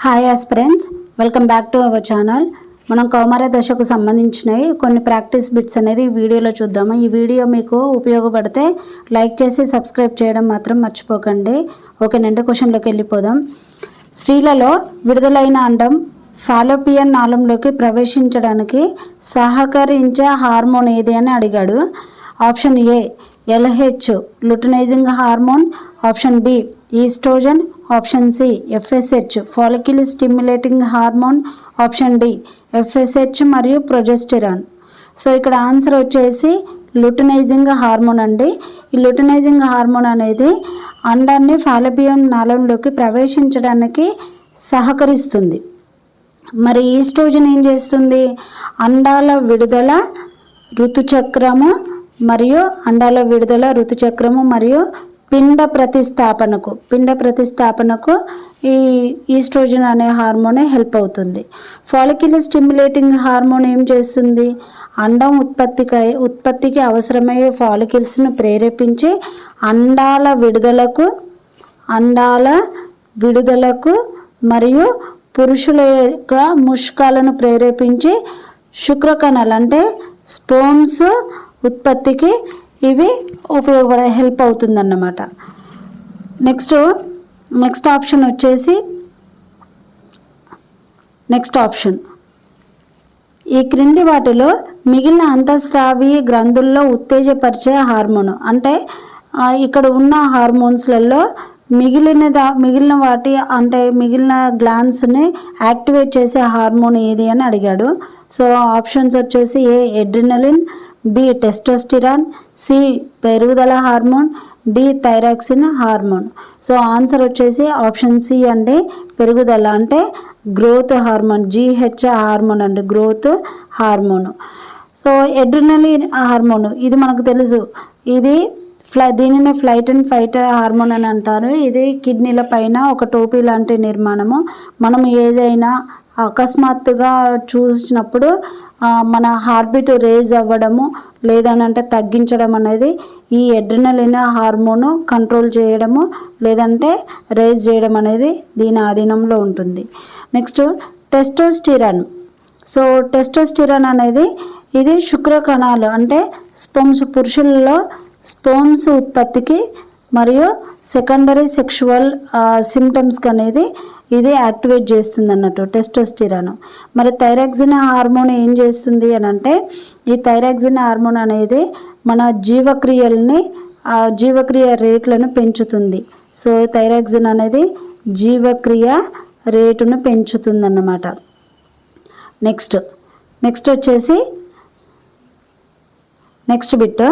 Hi aspirants, welcome back to our channel. మనం కౌమార దశకు సంబంధించినవి కొన్ని ప్రాక్టీస్ బిట్స్ అనేది ఈ వీడియోలో చూద్దాము. ఈ వీడియో మీకు ఉపయోగపడితే లైక్ చేసి సబ్స్క్రైబ్ చేయడం మాత్రం మర్చిపోకండి. ఓకేనండి, క్వశ్చన్లోకి వెళ్ళిపోదాం. స్త్రీలలో విడుదలైన అండం ఫాలోపియన్ నాళంలోకి ప్రవేశించడానికి సహకరించే హార్మోన్ ఏది అని అడిగాడు. Option A LH luteinizing hormone, option B oestrogen, option C FSH follicle stimulating hormone, option D FSH మరియు ప్రొజెస్టెరాన్. సో ఇక్కడ ఆన్సర్ వచ్చేసి లుటనైజింగ్ హార్మోన్ అండి. ఈ లుటనైజింగ్ హార్మోన్ అనేది అండాన్ని ఫాలోపియన్ నాళంలోకి ప్రవేశించడానికి సహకరిస్తుంది. మరి ఈస్ట్రోజన్ ఏం చేస్తుంది? అండాల విడుదల ఋతుచక్రము మరియు పిండ ప్రతిస్థాపనకు ఈ ఈస్ట్రోజన్ అనే హార్మోన్ హెల్ప్ అవుతుంది. ఫాలిక్యుల్ స్టిమ్యులేటింగ్ హార్మోన్ ఏం చేస్తుంది? అండం ఉత్పత్తికి అవసరమయ్యే ఫాలిక్యుల్స్ను ప్రేరేపించి అండాల విడుదలకు మరియు పురుషుల యొక్క ముష్కాలను ప్రేరేపించి శుక్రకణాలు అంటే స్పోమ్స్ ఉత్పత్తికి ఇవి హెల్ప్ అవుతుందన్నమాట. నెక్స్ట్ ఆప్షన్ ఈ క్రింది వాటిలో మిగిలిన అంతఃస్రావి గ్రంథుల్లో ఉత్తేజపరిచే హార్మోన్ అంటే ఇక్కడ ఉన్న హార్మోన్స్లలో మిగిలిన గ్లాండ్స్ని యాక్టివేట్ చేసే హార్మోన్ ఏది అని అడిగాడు. సో ఆప్షన్స్ వచ్చేసి A adrenaline, B testosterone, C పెరుగుదల hormone, D thyroxine hormone. So answer వచ్చేసి ఆప్షన్ సి అండి, పెరుగుదల అంటే గ్రోత్ హార్మోన్, GH హార్మోన్ అండి, growth hormone. So adrenaline hormone ఇది మనకు తెలుసు, దీనిని ఫ్లైట్ అండ్ ఫైట్ హార్మోన్ అని అంటారు. ఇది కిడ్నీల పైన ఒక టోపీ లాంటి నిర్మాణము. మనం ఏదైనా అకస్మాత్తుగా చూసినప్పుడు మన హార్ట్బీట్ రేజ్ అవ్వడము లేదనంటే తగ్గించడం అనేది ఈ ఎడ్రినలిన్ హార్మోను కంట్రోల్ చేయడము లేదంటే రేజ్ చేయడం అనేది దీని ఆధీనంలో ఉంటుంది. Next testosterone. సో టెస్టోస్టిరాన్ అనేది ఇది శుక్రకణాలు అంటే పురుషులలో స్పోమ్స్ ఉత్పత్తికి మరియు సెకండరీ సెక్షువల్ సిమ్టమ్స్కి అనేది ఇది యాక్టివేట్ చేస్తుంది అన్నట్టు టెస్టోస్టిరాన్. మరి థైరాక్సిన్ హార్మోన్ ఏం చేస్తుంది అని అంటే ఈ థైరాక్సిన్ హార్మోన్ అనేది మన జీవక్రియ రేట్లను పెంచుతుంది. సో థైరాక్సిన్ అనేది జీవక్రియ రేటును పెంచుతుంది అన్నమాట. నెక్స్ట్ వచ్చేసి నెక్స్ట్ బిట్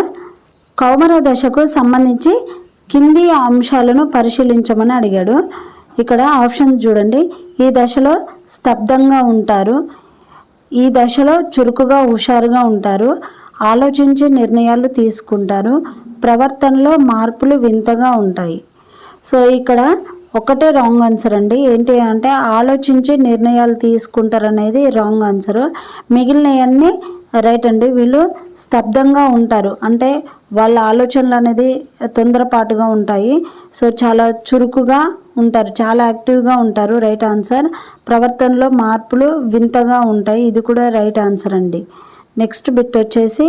కౌమార దశకు సంబంధించి కింది అంశాలను పరిశీలించమని అడిగాడు. ఇక్కడ ఆప్షన్స్ చూడండి. ఈ దశలో స్తబ్దంగా ఉంటారు, ఈ దశలో చురుకుగా హుషారుగా ఉంటారు, ఆలోచించి నిర్ణయాలు తీసుకుంటారు, ప్రవర్తనలో మార్పులు వింతగా ఉంటాయి. సో ఇక్కడ ఒకటే రాంగ్ ఆన్సర్ అండి. ఏంటి అంటే ఆలోచించి నిర్ణయాలు తీసుకుంటారు అనేది రాంగ్ ఆన్సర్. మిగిలినవన్నీ రైట్ అండి. వీళ్ళు స్తబ్దంగా ఉంటారు అంటే వాళ్ళ ఆలోచనలు అనేది తొందరపాటుగా ఉంటాయి. సో చాలా చురుకుగా ఉంటారు, చాలా యాక్టివ్గా ఉంటారు, రైట్ ఆన్సర్. ప్రవర్తనలో మార్పులు వింతగా ఉంటాయి, ఇది కూడా రైట్ ఆన్సర్ అండి. నెక్స్ట్ బిట్ వచ్చేసి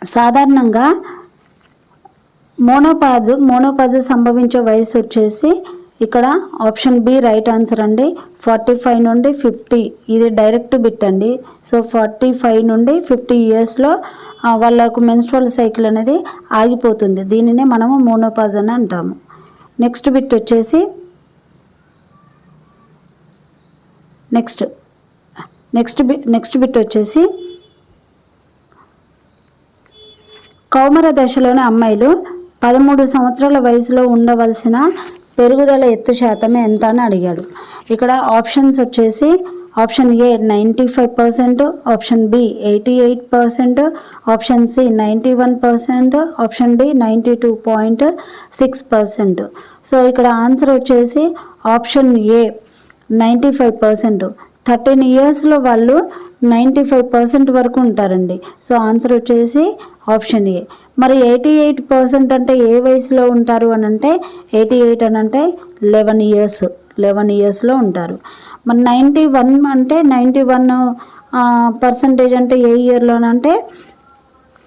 సాధారణంగా మోనోపాజ్ సంభవించే వయసు వచ్చేసి ఇక్కడ ఆప్షన్ బి రైట్ ఆన్సర్ అండి. 45 నుండి 50 ఇది డైరెక్ట్ బిట్ అండి. సో 45 నుండి 50 ఇయర్స్లో వాళ్ళకు మెన్స్ట్రువల్ సైకిల్ అనేది ఆగిపోతుంది. దీనినే మనము మోనోపాజ్ అని అంటాము. నెక్స్ట్ బిట్ వచ్చేసి నెక్స్ట్ బిట్ వచ్చేసి కౌమార దశలోని అమ్మాయిలు 13 సంవత్సరాల వయసులో ఉండవలసిన పెరుగుదల ఎత్తు శాతం ఎంత అని అడిగాడు. ఇక్కడ ఆప్షన్స్ వచ్చేసి option A 95%, option B 88%, option C 91%, option D 92.6%. So ఇక్కడ ఆన్సర్ వచ్చేసి ఆప్షన్ ఏ 95%. 13 ఇయర్స్లో వాళ్ళు 95% వరకు ఉంటారండి. సో ఆన్సర్ వచ్చేసి ఆప్షన్ ఏ. మరి 88% అంటే ఏ వయసులో ఉంటారు అని అంటే 88 అని అంటే 11 ఇయర్స్లో ఉంటారు. మరి 91 అంటే 91% అంటే ఏ ఇయర్లోనంటే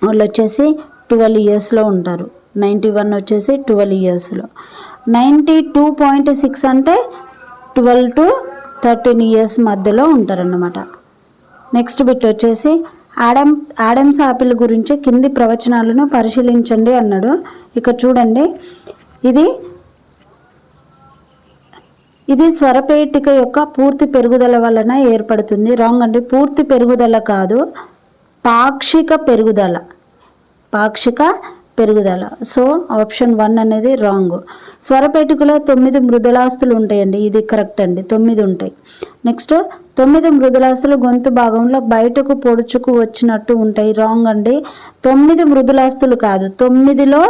వాళ్ళు వచ్చేసి 12 ఇయర్స్లో ఉంటారు. 91 వచ్చేసి 12 ఇయర్స్లో. 92.6 అంటే 12 to 13 ఇయర్స్ మధ్యలో ఉంటారన్నమాట. నెక్స్ట్ బిట్ వచ్చేసి ఆడమ్స్ యాపిల్ గురించి కింది ప్రవచనాలను పరిశీలించండి అన్నాడు. ఇక్కడ చూడండి, ఇది స్వరపేటిక యొక్క పూర్తి పెరుగుదల వలన ఏర్పడుతుంది. రాంగ్ అండి, పూర్తి పెరుగుదల కాదు, పాక్షిక పెరుగుదల. సో ఆప్షన్ 1 అనేది రాంగ్. స్వరపేటికలో 9 మృదులాస్తులు ఉంటాయండి, ఇది కరెక్ట్ అండి, 9 ఉంటాయి. నెక్స్ట్ 9 మృదులాస్తులు గొంతు భాగంలో బయటకు పొడుచుకు వచ్చినట్టు ఉంటాయి. రాంగ్ అండి, 9 మృదులాస్తులు కాదు, 9లో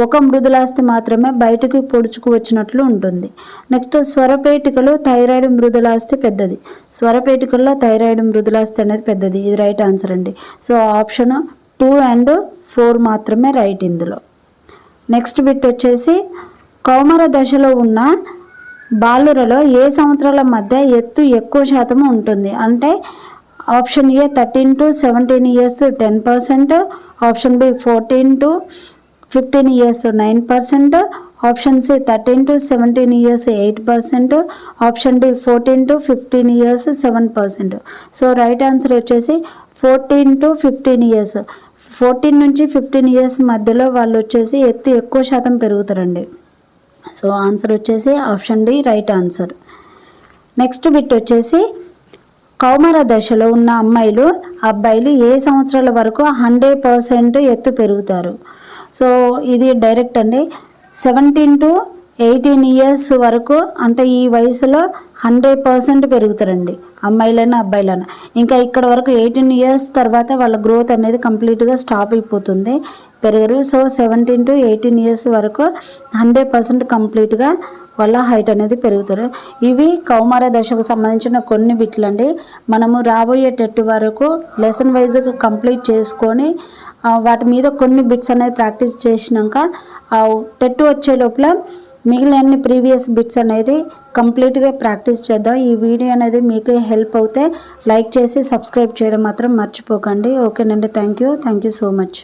1 మృదులాస్తి మాత్రమే బయటకు పొడుచుకు వచ్చినట్లు ఉంటుంది. నెక్స్ట్ స్వరపేటికలో థైరాయిడ్ మృదులాస్తి పెద్దది. స్వరపేటికల్లో థైరాయిడ్ మృదులాస్తి అనేది పెద్దది, ఇది రైట్ ఆన్సర్ అండి. సో ఆప్షన్ 2 and 4 మాత్రమే రైట్ ఇందులో. నెక్స్ట్ బిట్ వచ్చేసి కౌమార దశలో ఉన్న బాలురలో ఏ సంవత్సరాల మధ్య ఎత్తు ఎక్కువ శాతం ఉంటుంది అంటే option A 13 to 17 years 10%, option B 14 to 15 years 9%, option C 13 to 17 years 8%, option D 14 to 15 years 7%. So right answer వచ్చేసి 14 to 15 ఇయర్స్. 14 నుంచి 15 ఇయర్స్ మధ్యలో వాళ్ళు వచ్చేసి ఎత్తు ఎక్కువ శాతం పెరుగుతారండి. సో ఆన్సర్ వచ్చేసి option D right answer. Next bit వచ్చేసి కౌమార దశలో ఉన్న అబ్బాయిలు ఏ సంవత్సరాల వరకు 100% ఎత్తు పెరుగుతారు. సో ఇది డైరెక్ట్ అండి, 17 to 18 ఇయర్స్ వరకు అంటే ఈ వయసులో 100% పెరుగుతారండి, అమ్మాయిలైనా అబ్బాయిలైనా. ఇంకా ఇక్కడ వరకు 18 ఇయర్స్ తర్వాత వాళ్ళ గ్రోత్ అనేది కంప్లీట్గా స్టాప్ అయిపోతుంది, పెరగరు. సో 17 to 18 ఇయర్స్ వరకు 100% కంప్లీట్గా వాళ్ళ హైట్ అనేది పెరుగుతారు. ఇవి కౌమార దశకు సంబంధించిన కొన్ని బిట్లు అండి. మనము రాబోయే టెట్ వరకు లెసన్ వైజ్గా కంప్లీట్ చేసుకొని వాటి మీద కొన్ని బిట్స్ అనేది ప్రాక్టీస్ చేసినాక టెట్ వచ్చే లోపల మిగిలిన ప్రీవియస్ బిట్స్ అనేది కంప్లీట్గా ప్రాక్టీస్ చేద్దాం. ఈ వీడియో అనేది మీకు హెల్ప్ అవుతే లైక్ చేసి సబ్స్క్రైబ్ చేయడం మాత్రం మర్చిపోకండి. ఓకేనండి, థ్యాంక్ యూ సో మచ్.